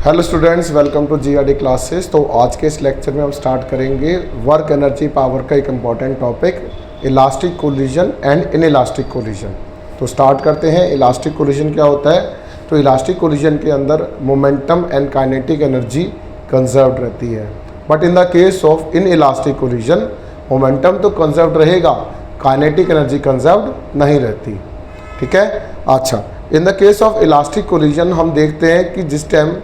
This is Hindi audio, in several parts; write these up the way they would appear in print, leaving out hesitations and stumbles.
Hello students, welcome to GRD classes. तो आज के इस लेक्चर में हम स्टार्ट करेंगे वर्क एनर्जी पावर का एक important topic, elastic collision and inelastic collision. तो स्टार्ट करते हैं। इलास्टिक कोलिजन क्या होता है? तो इलास्टिक कोलिजन के अंदर momentum and kinetic energy conserved रहती है, but in the case of inelastic collision momentum तो कंजर्व्ड रहेगा, काइनेटिक एनर्जी कंजर्व्ड नहीं रहती। ठीक है। अच्छा, इन the case of elastic collision हम देखते हैं कि जिस टाइम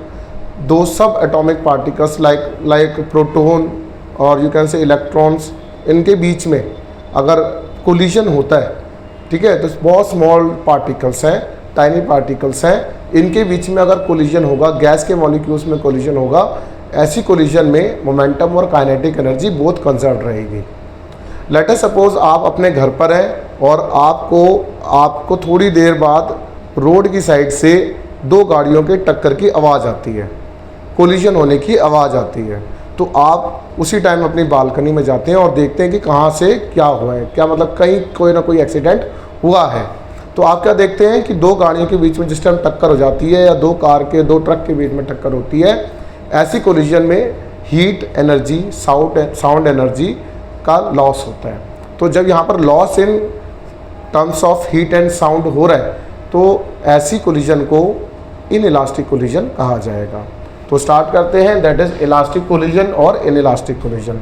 दो सब एटॉमिक पार्टिकल्स लाइक प्रोटॉन और यू कैन से इलेक्ट्रॉन्स, इनके बीच में अगर कोलिजन होता है, ठीक है, तो बहुत स्मॉल पार्टिकल्स हैं, टाइनी पार्टिकल्स हैं, इनके बीच में अगर कोलिजन होगा, गैस के मॉलिक्यूल्स में कोलिजन होगा, ऐसी कोलिजन में मोमेंटम और काइनेटिक एनर्जी बोथ कंजर्व्ड रहेगी। लेट अस सपोज आप अपने घर पर हैं और आपको थोड़ी देर बाद रोड की साइड से दो गाड़ियों के टक्कर की आवाज़ आती है, कोलिजन होने की आवाज़ आती है। तो आप उसी टाइम अपनी बालकनी में जाते हैं और देखते हैं कि कहाँ से क्या हुआ है, क्या मतलब कहीं कोई ना कोई एक्सीडेंट हुआ है। तो आप क्या देखते हैं कि दो गाड़ियों के बीच में जिस टाइम टक्कर हो जाती है या दो ट्रक के बीच में टक्कर होती है, ऐसी कोलिजन में हीट एनर्जी, साउंड एनर्जी का लॉस होता है। तो जब यहाँ पर loss in terms of heat and sound हो रहा है, तो ऐसी कोलिजन को इनइलास्टिक कोलिजन कहा जाएगा। तो स्टार्ट करते हैं, दैट इज इलास्टिक कोलिजन और inelastic collision.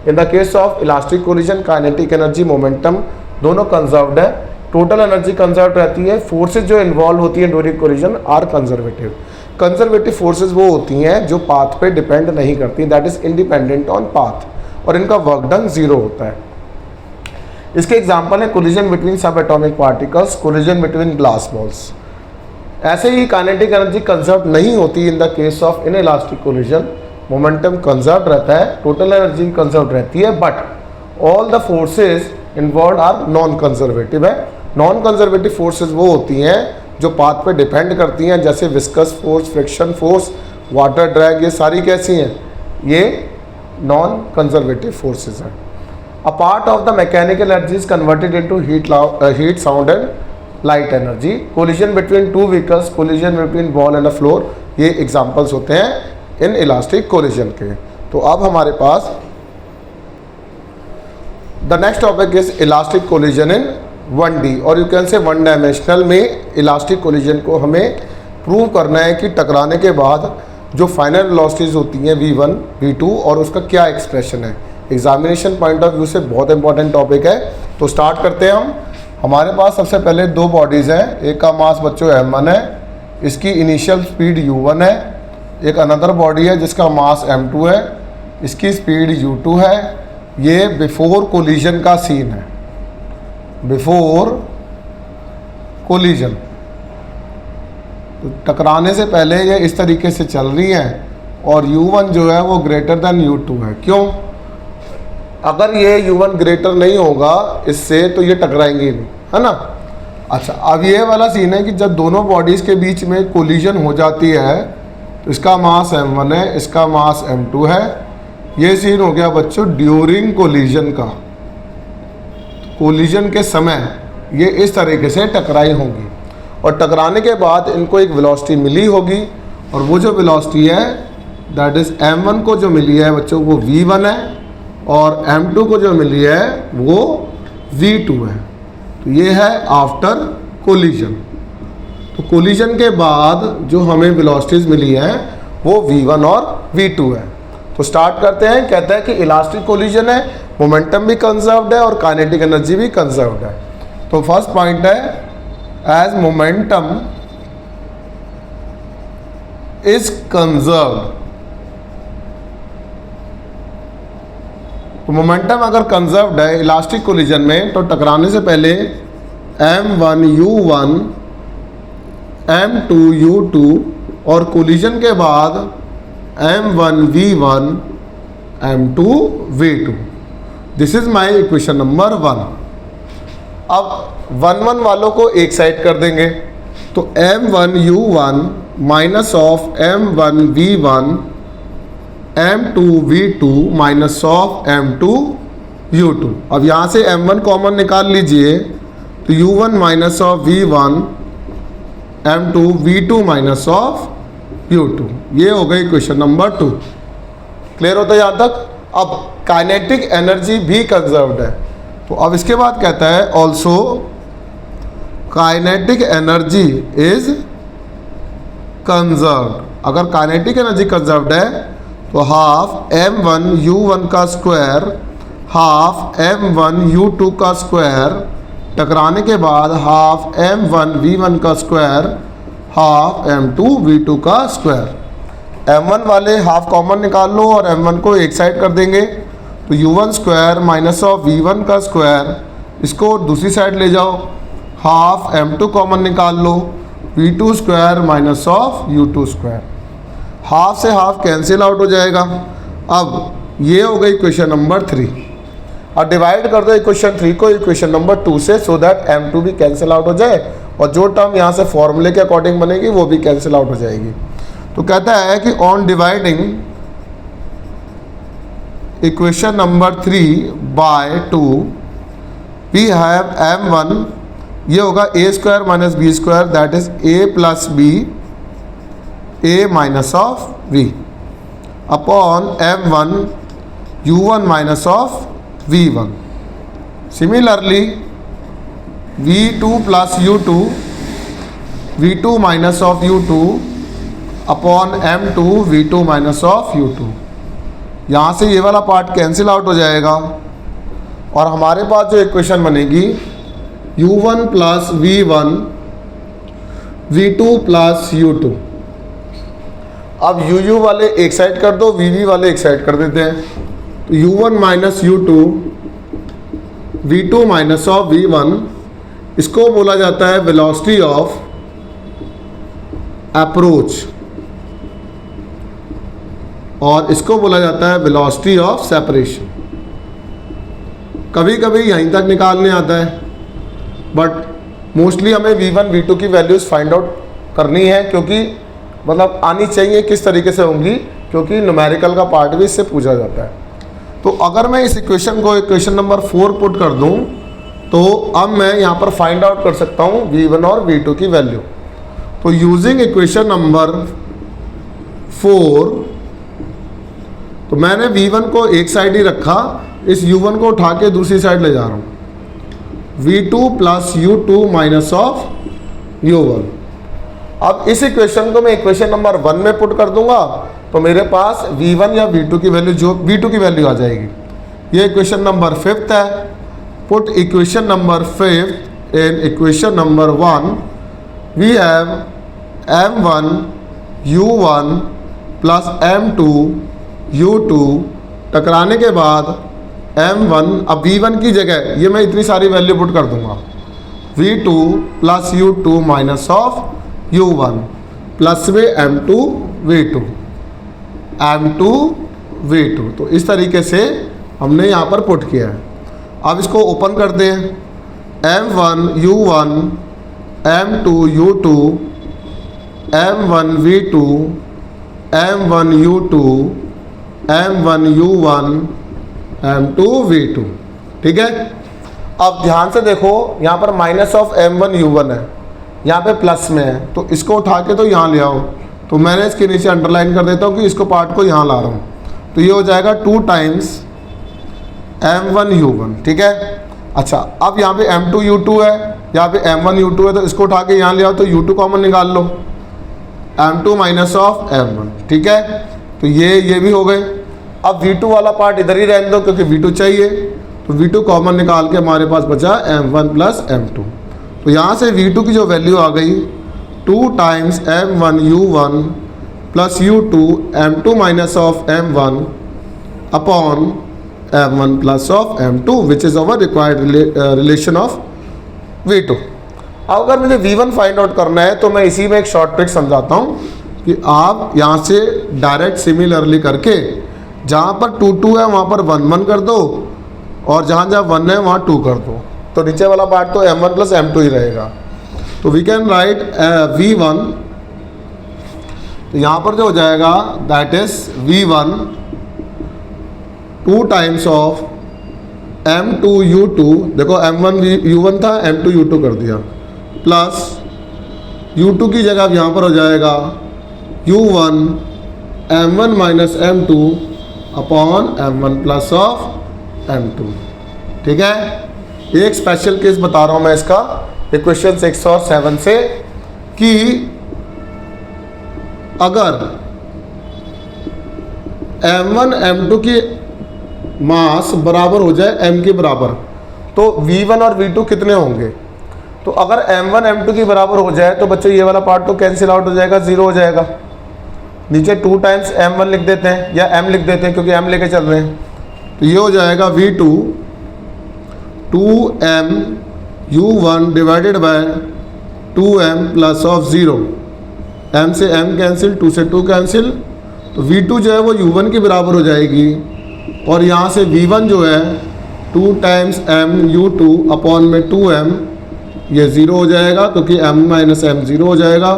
In the case of elastic collision kinetic energy, momentum दोनों कंजर्व्ड है, टोटल एनर्जी कंजर्व्ड रहती है। फोर्सेज जो इन्वॉल्व होती है during collision are conservative. Conservative forces वो होती हैं जो पाथ पे डिपेंड नहीं करती, that is independent on path, और इनका वर्क डन जीरो होता है। इसके एग्जाम्पल है collision between subatomic particles, collision between glass balls. ऐसे ही काइनेटिक एनर्जी कंजर्व नहीं होती in the case of inelastic collision. Momentum conserve रहता है, टोटल एनर्जी कंजर्व रहती है, but all the forces involve are non conservative है। नॉन कंजर्वेटिव फोर्सेज वो होती हैं जो पाथ पे डिपेंड करती हैं, जैसे viscous force, friction force, water drag, ये सारी कैसी हैं? ये नॉन कंजर्वेटिव फोर्सेज हैं। A part of the mechanical energy is converted into heat, sound and light energy. Collision between two vehicles, collision between ball and a floor, ये examples होते हैं इन इलास्टिक कोलिजन के। तो अब हमारे पास the next topic is elastic collision in 1D और यू कैन से 1 डायमेंशनल में इलास्टिक कोलिजन को हमें प्रूव करना है कि टकराने के बाद जो फाइनल वेलोसिटीज होती हैं V1, V2 और उसका क्या एक्सप्रेशन है। एग्जामिनेशन पॉइंट ऑफ व्यू से बहुत इंपॉर्टेंट टॉपिक है। तो स्टार्ट करते हैं हम। हमारे पास सबसे पहले दो बॉडीज़ हैं, एक का मास बच्चों m1 है, इसकी इनिशियल स्पीड u1 है, एक अनदर बॉडी है जिसका मास m2 है, इसकी स्पीड u2 है। ये बिफोर कोलिजन का सीन है, बिफोर कोलिजन। तो टकराने से पहले ये इस तरीके से चल रही हैं और u1 जो है वो ग्रेटर देन u2 है। क्यों? अगर ये u1 ग्रेटर नहीं होगा इससे तो ये टकराएंगे नहीं, है ना। अच्छा, अब ये वाला सीन है कि जब दोनों बॉडीज़ के बीच में कोलिजन हो जाती है तो इसका मास m1 है, इसका मास m2 है। ये सीन हो गया बच्चों ड्यूरिंग कोलिजन का। कोलिजन के समय ये इस तरीके से टकराई होंगी और टकराने के बाद इनको एक वेलोसिटी मिली होगी, और वो जो वेलोसिटी है दैट इज़ m1 को जो मिली है बच्चों वो v1 है और m2 को जो मिली है वो v2 है। तो ये है आफ्टर कोलिजन। तो कोलिजन के बाद जो हमें वेलोसिटीज मिली हैं वो v1 और v2 है। तो स्टार्ट करते हैं। कहता है कि इलास्टिक कोलिजन है, मोमेंटम भी कंजर्व्ड है और काइनेटिक एनर्जी भी कंजर्व्ड है। तो फर्स्ट पॉइंट है, एज मोमेंटम इज कंजर्व्ड। तो मोमेंटम अगर कंजर्व्ड है इलास्टिक कोलिजन में तो टकराने से पहले m1 u1, m2 u2 और कोलिजन के बाद m1 v1, m2 v2। This is my equation number 1। अब 1 वालों को एक साइड कर देंगे, तो m1 u1 minus of m1 v1 m2 v2 minus of m2 u2। अब यहाँ से m1 कॉमन निकाल लीजिए तो u1 minus of v1 m2 v2 minus of U2। ये हो गई क्वेश्चन नंबर 2। क्लियर होता है यहाँ तक। अब काइनेटिक एनर्जी भी कंजर्व्ड है, तो अब इसके बाद कहता है also kinetic energy is conserved. अगर काइनेटिक एनर्जी कंजर्व्ड है तो हाफ m1 u1 का स्क्वायर हाफ m1 u2 का स्क्वायर टकराने के बाद हाफ m1 v1 का स्क्वायर हाफ m2 v2 का स्क्वायर। m1 वाले हाफ कॉमन निकाल लो और m1 को एक साइड कर देंगे, तो u1 square minus of v1 का स्क्वायर, इसको दूसरी साइड ले जाओ, हाफ m2 कॉमन निकाल लो, v2 square minus of u2 square. Half से हाफ कैंसिल आउट हो जाएगा। अब ये हो गई क्वेश्चन नंबर 3। और डिवाइड कर दो इक्वेशन 3 को इक्वेशन नंबर 2 से, सो दैट m2 भी कैंसिल आउट हो जाए और जो टर्म यहाँ से फॉर्मूले के अकॉर्डिंग बनेगी वो भी कैंसिल आउट हो जाएगी। तो कहता है कि on dividing equation number 3 by 2 we have m1, ये होगा a square minus B square, that is a plus B a minus of v upon m1 u1 minus of v1। Similarly v2 plus u2 v2 minus of u2 upon m2 v2 minus of u2। यहाँ से ये वाला पार्ट कैंसिल आउट हो जाएगा और हमारे पास जो इक्वेशन बनेगी u1 plus v1 v2 plus u2। अब u वाले एक साइड कर दो, v वाले एक साइड कर देते हैं, तो u1 minus u2 v2 minus of v1, इसको बोला जाता है वेलोसिटी ऑफ अप्रोच और इसको बोला जाता है वेलोसिटी ऑफ सेपरेशन। कभी कभी यहीं तक निकालने आता है, बट मोस्टली हमें v1 v2 की वैल्यूज़ फाइंड आउट करनी है, क्योंकि मतलब आनी चाहिए किस तरीके से होंगी, क्योंकि न्यूमेरिकल का पार्ट भी इससे पूछा जाता है। तो अगर मैं इस इक्वेशन को इक्वेशन नंबर 4 पुट कर दूं, तो अब मैं यहाँ पर फाइंड आउट कर सकता हूँ v1 और v2 की वैल्यू। तो यूजिंग इक्वेशन नंबर 4, तो मैंने v1 को एक साइड ही रखा, इस u1 को उठा के दूसरी साइड ले जा रहा हूँ, v2 plus u2 minus of u1। अब इस इक्वेशन को मैं इक्वेशन नंबर 1 में पुट कर दूंगा, तो मेरे पास v1 या v2 की वैल्यू, जो v2 की वैल्यू आ जाएगी। ये इक्वेशन नंबर 5 है। Put equation number 5 in equation number 1, we have m1 u1 plus m2 u2 टकराने के बाद m1, अब v1 की जगह ये मैं इतनी सारी वैल्यू पुट कर दूंगा, v2 plus u2 minus of u1 plus में m2 v2 m2 v2। तो इस तरीके से हमने यहाँ पर पुट किया है। अब इसको ओपन करते हैं, m1 u1 m2 u2 m1 v2 m1 u2 m1 u1 m2 v2। ठीक है। अब ध्यान से देखो, यहाँ पर माइनस ऑफ m1 u1 है, यहाँ पे प्लस में है, तो इसको उठा के तो यहाँ ले आओ। तो मैंने इसके नीचे अंडरलाइन कर देता हूँ कि इसको पार्ट को यहाँ ला रहा हूँ, तो ये हो जाएगा 2 टाइम्स m1 u1। ठीक है। अच्छा, अब यहाँ पे m2 u2 है, यहाँ पे m1 u2 है, तो इसको उठा के यहाँ ले आओ, तो u2 कॉमन निकाल लो, m2 माइनस ऑफ m1। ठीक है। तो ये भी हो गए। अब v2 वाला पार्ट इधर ही रहने दो, क्योंकि v2 चाहिए, तो v2 कॉमन निकाल के हमारे पास बचा m1 प्लस m2। तो यहाँ से v2 की जो वैल्यू आ गई 2 times m1 u1 plus u2 m2 minus of m1 upon m1 plus of m2 which is our required relation of v2। अगर मुझे v1 फाइंड आउट करना है, तो मैं इसी में एक शॉर्ट ट्रिक समझाता हूँ कि आप यहाँ से डायरेक्ट सिमिलरली करके जहाँ पर 2 2 है वहाँ पर 1 1 कर दो, और जहाँ 1 है वहाँ 2 कर दो, तो नीचे वाला पार्ट तो m1 प्लस m2 ही रहेगा। तो वी कैन राइट v1, तो यहाँ पर जो हो जाएगा that is v1 2 times of m2 u2, देखो m1 u1 था, m2 u2 कर दिया, प्लस u2 की जगह यहाँ पर हो जाएगा U1 M1 minus M2 upon M1 plus of M2। ठीक है, एक स्पेशल केस बता रहा हूं मैं इसका इक्वेशन 6 और 7 से कि अगर M1 M2 की मास बराबर हो जाए M के बराबर तो V1 और V2 कितने होंगे। तो अगर M1 M2 की बराबर हो जाए तो बच्चों ये वाला पार्ट तो कैंसिल आउट हो जाएगा, जीरो हो जाएगा। नीचे 2 टाइम्स M1 लिख देते हैं या M लिख देते हैं क्योंकि M लेके चल रहे हैं। तो ये हो जाएगा V2 2M U1 divided by 2M plus of 0। M से M कैंसिल, 2 से 2 कैंसिल, तो V2 जो है वो U1 के बराबर हो जाएगी और यहाँ से V1 जो है 2 टाइम्स M U2 अपॉन में 2M, ये 0 हो जाएगा क्योंकि M माइनस M 0 हो जाएगा,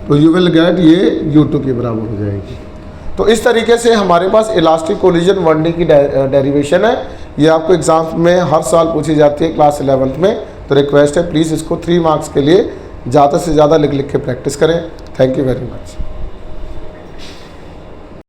तो यू विल गेट ये U2 के बराबर हो जाएगी। तो इस तरीके से हमारे पास इलास्टिक कोलिजन 1D की डेरिवेशन है। ये आपको एग्जाम्स में हर साल पूछी जाती है क्लास 11th में। तो रिक्वेस्ट है प्लीज़ इसको 3 मार्क्स के लिए ज़्यादा से ज़्यादा लिख लिख के प्रैक्टिस करें। Thank you very much.